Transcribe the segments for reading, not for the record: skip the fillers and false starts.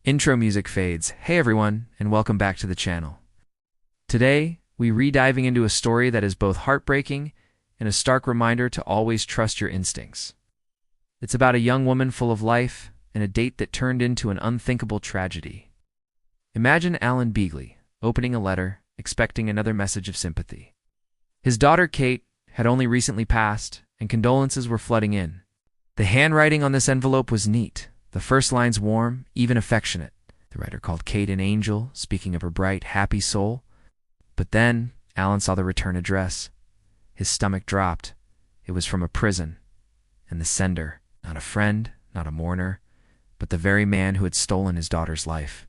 Intro music fades. Hey everyone, and welcome back to the channel. Today, we re-diving into a story that is both heartbreaking and a stark reminder to always trust your instincts. It's about a young woman full of life and a date that turned into an unthinkable tragedy. Imagine Alan Beagley opening a letter, expecting another message of sympathy. His daughter Kate had only recently passed, and condolences were flooding in. The handwriting on this envelope was neat. The first lines warm, even affectionate. The writer called Kate an angel, speaking of her bright, happy soul. But then, Alan saw the return address. His stomach dropped. It was from a prison. And the sender, not a friend, not a mourner, but the very man who had stolen his daughter's life.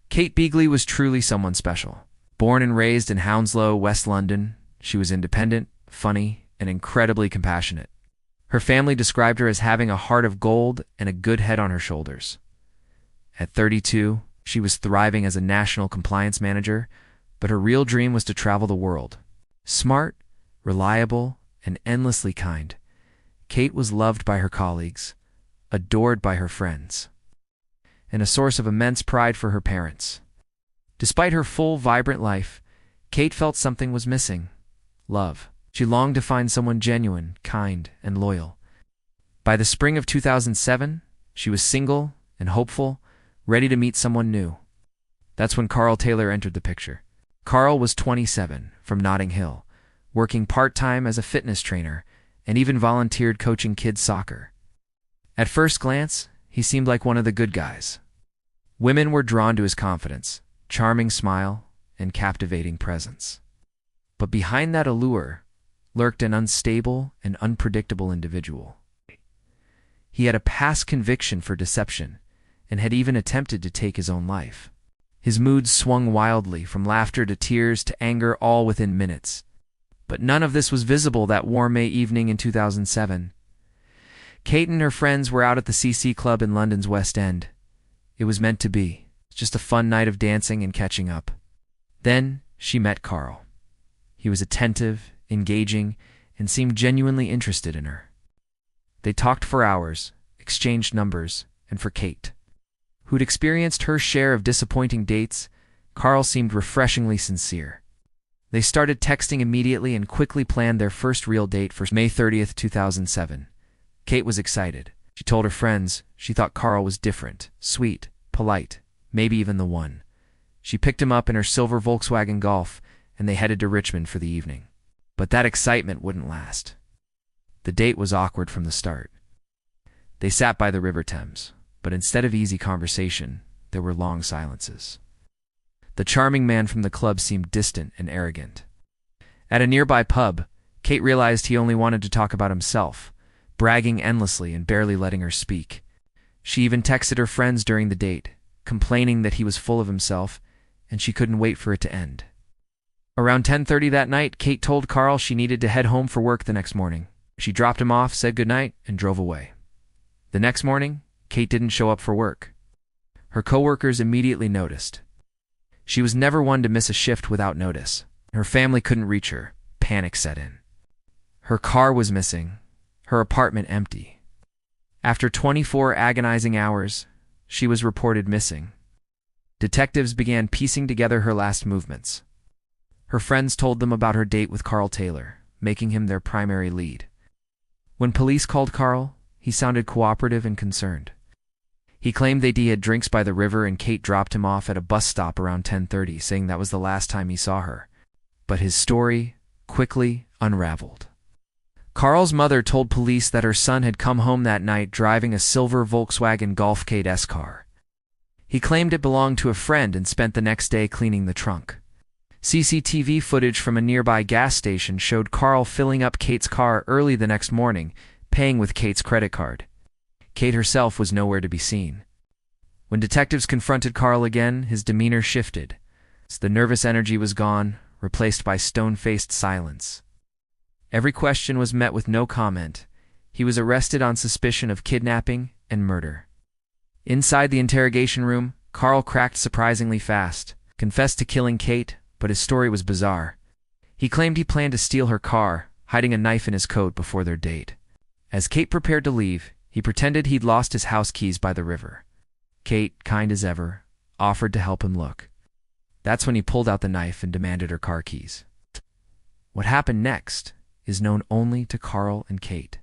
Kate Beagley was truly someone special. Born and raised in Hounslow, West London, she was independent, funny, and incredibly compassionate. Her family described her as having a heart of gold and a good head on her shoulders. At 32, she was thriving as a national compliance manager, but her real dream was to travel the world. Smart, reliable, and endlessly kind, Kate was loved by her colleagues, adored by her friends, and a source of immense pride for her parents. Despite her full, vibrant life, Kate felt something was missing: love. She longed to find someone genuine, kind, and loyal. By the spring of 2007, she was single and hopeful, ready to meet someone new. That's when Carl Taylor entered the picture. Carl was 27, from Notting Hill, working part-time as a fitness trainer, and even volunteered coaching kids' soccer. At first glance, he seemed like one of the good guys. Women were drawn to his confidence, charming smile, and captivating presence. But behind that allure lurked an unstable and unpredictable individual. He had a past conviction for deception and had even attempted to take his own life. His moods swung wildly, from laughter to tears to anger, all within minutes. But none of this was visible that warm May evening in 2007. Kate and her friends were out at the CC Club in London's West End. It was meant to be, just a fun night of dancing and catching up. Then she met Carl. He was attentive, engaging, and seemed genuinely interested in her. They talked for hours, exchanged numbers, and for Kate, who'd experienced her share of disappointing dates, Carl seemed refreshingly sincere. They started texting immediately and quickly planned their first real date for May 30th, 2007. Kate was excited. She told her friends she thought Carl was different, sweet, polite, maybe even the one. She picked him up in her silver Volkswagen Golf, and they headed to Richmond for the evening. But that excitement wouldn't last. The date was awkward from the start. They sat by the River Thames, but instead of easy conversation, there were long silences. The charming man from the club seemed distant and arrogant. At a nearby pub, Kate realized he only wanted to talk about himself, bragging endlessly and barely letting her speak. She even texted her friends during the date, complaining that he was full of himself, and she couldn't wait for it to end. Around 10:30 that night, Kate told Carl she needed to head home for work the next morning. She dropped him off, said goodnight, and drove away. The next morning, Kate didn't show up for work. Her coworkers immediately noticed. She was never one to miss a shift without notice. Her family couldn't reach her. Panic set in. Her car was missing, her apartment empty. After 24 agonizing hours, she was reported missing. Detectives began piecing together her last movements. Her friends told them about her date with Carl Taylor, making him their primary lead. When police called Carl, he sounded cooperative and concerned. He claimed that he had drinks by the river and Kate dropped him off at a bus stop around 10:30, saying that was the last time he saw her. But his story quickly unraveled. Carl's mother told police that her son had come home that night driving a silver Volkswagen Golf Kate S car. He claimed it belonged to a friend and spent the next day cleaning the trunk. CCTV footage from a nearby gas station showed Carl filling up Kate's car early the next morning, paying with Kate's credit card. Kate herself was nowhere to be seen. When detectives confronted Carl again, his demeanor shifted. The nervous energy was gone, replaced by stone-faced silence. Every question was met with no comment. He was arrested on suspicion of kidnapping and murder. Inside the interrogation room, Carl cracked surprisingly fast, confessed to killing Kate, but his story was bizarre. He claimed he planned to steal her car, hiding a knife in his coat before their date. As Kate prepared to leave, he pretended he'd lost his house keys by the river. Kate, kind as ever, offered to help him look. That's when he pulled out the knife and demanded her car keys. What happened next is known only to Carl and Kate.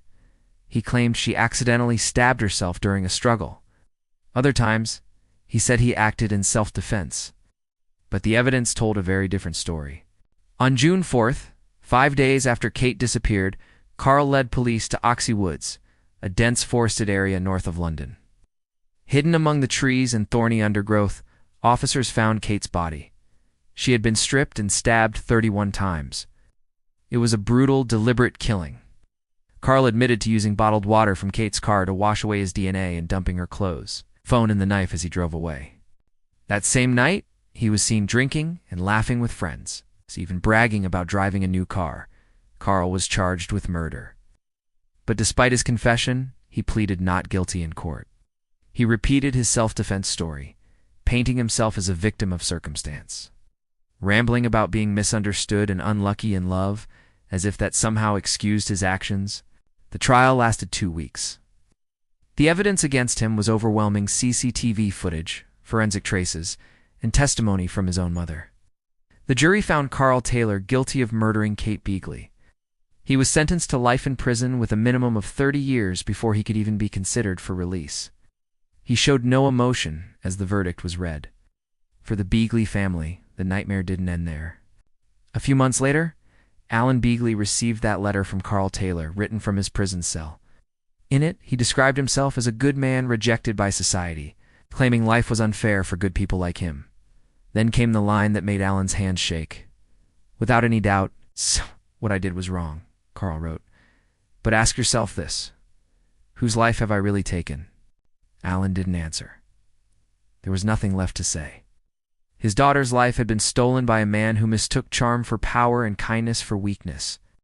He claimed she accidentally stabbed herself during a struggle. Other times, he said he acted in self-defense. But the evidence told a very different story. On June 4th, 5 days after Kate disappeared, Carl led police to Oxley Woods, a dense forested area north of London. Hidden among the trees and thorny undergrowth, officers found Kate's body. She had been stripped and stabbed 31 times. It was a brutal, deliberate killing. Carl admitted to using bottled water from Kate's car to wash away his DNA and dumping her clothes, phone and the knife as he drove away. That same night, he was seen drinking and laughing with friends, even bragging about driving a new car. Carl was charged with murder. But despite his confession, he pleaded not guilty in court. He repeated his self-defense story, painting himself as a victim of circumstance, rambling about being misunderstood and unlucky in love, as if that somehow excused his actions. The trial lasted 2 weeks. The evidence against him was overwhelming: CCTV footage, forensic traces, and testimony from his own mother. The jury found Carl Taylor guilty of murdering Kate Beagley. He was sentenced to life in prison with a minimum of 30 years before he could even be considered for release. He showed no emotion as the verdict was read. For the Beagley family, the nightmare didn't end there. A few months later, Alan Beagley received that letter from Carl Taylor, written from his prison cell. In it, he described himself as a good man rejected by society, claiming life was unfair for good people like him. Then came the line that made Alan's hands shake. "Without any doubt, what I did was wrong," Carl wrote. "But ask yourself this: whose life have I really taken?" Alan didn't answer. There was nothing left to say. His daughter's life had been stolen by a man who mistook charm for power and kindness for weakness.